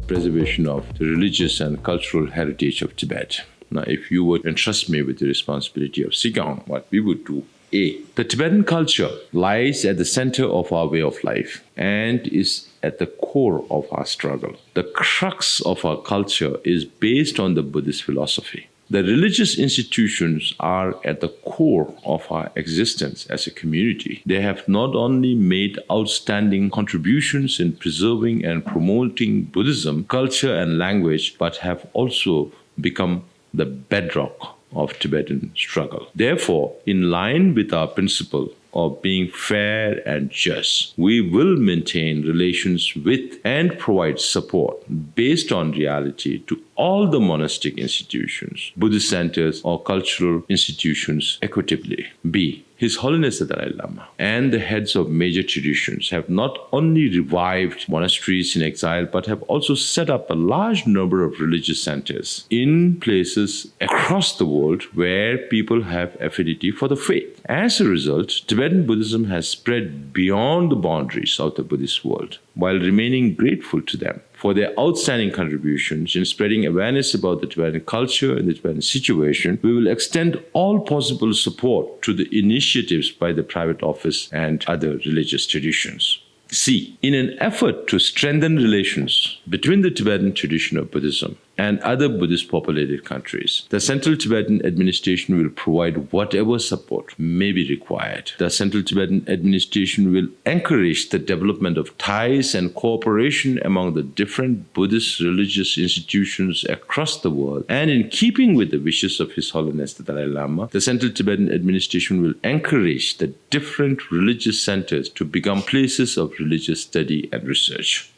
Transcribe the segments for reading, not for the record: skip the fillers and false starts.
preservation of the religious and cultural heritage of Tibet. Now, if you would entrust me with the responsibility of Sigang, what we would do: A. The Tibetan culture lies at the center of our way of life and is at the core of our struggle. The crux of our culture is based on the Buddhist philosophy. The religious institutions are at the core of our existence as a community. They have not only made outstanding contributions in preserving and promoting Buddhism, culture, and language, but have also become the bedrock of Tibetan struggle. Therefore, in line with our principle of being fair and just, we will maintain relations with and provide support based on reality to all the monastic institutions, Buddhist centers, or cultural institutions equitably. B. His Holiness the Dalai Lama and the heads of major traditions have not only revived monasteries in exile, but have also set up a large number of religious centers in places across the world where people have affinity for the faith. As a result, Tibetan Buddhism has spread beyond the boundaries of the Buddhist world, while remaining grateful to them for their outstanding contributions in spreading awareness about the Tibetan culture and the Tibetan situation. We will extend all possible support to the initiatives by the private office and other religious traditions. C. In an effort to strengthen relations between the Tibetan tradition of Buddhism and other Buddhist populated countries, the Central Tibetan Administration will provide whatever support may be required. The Central Tibetan Administration will encourage the development of ties and cooperation among the different Buddhist religious institutions across the world. And in keeping with the wishes of His Holiness the Dalai Lama, the Central Tibetan Administration will encourage the different religious centers to become places of religious study and research.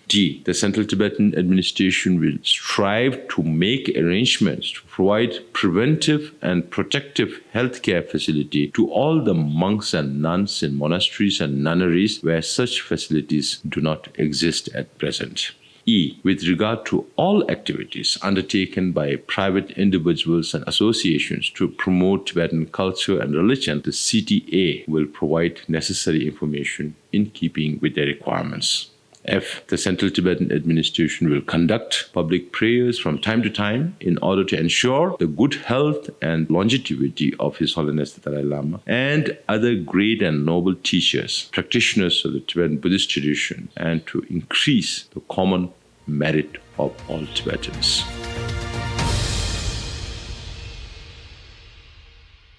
D. The Central Tibetan Administration will strive to make arrangements to provide preventive and protective healthcare facility to all the monks and nuns in monasteries and nunneries where such facilities do not exist at present. E. With regard to all activities undertaken by private individuals and associations to promote Tibetan culture and religion, the CTA will provide necessary information in keeping with their requirements. F. The Central Tibetan Administration will conduct public prayers from time to time in order to ensure the good health and longevity of His Holiness the Dalai Lama and other great and noble teachers, practitioners of the Tibetan Buddhist tradition, and to increase the common merit of all Tibetans.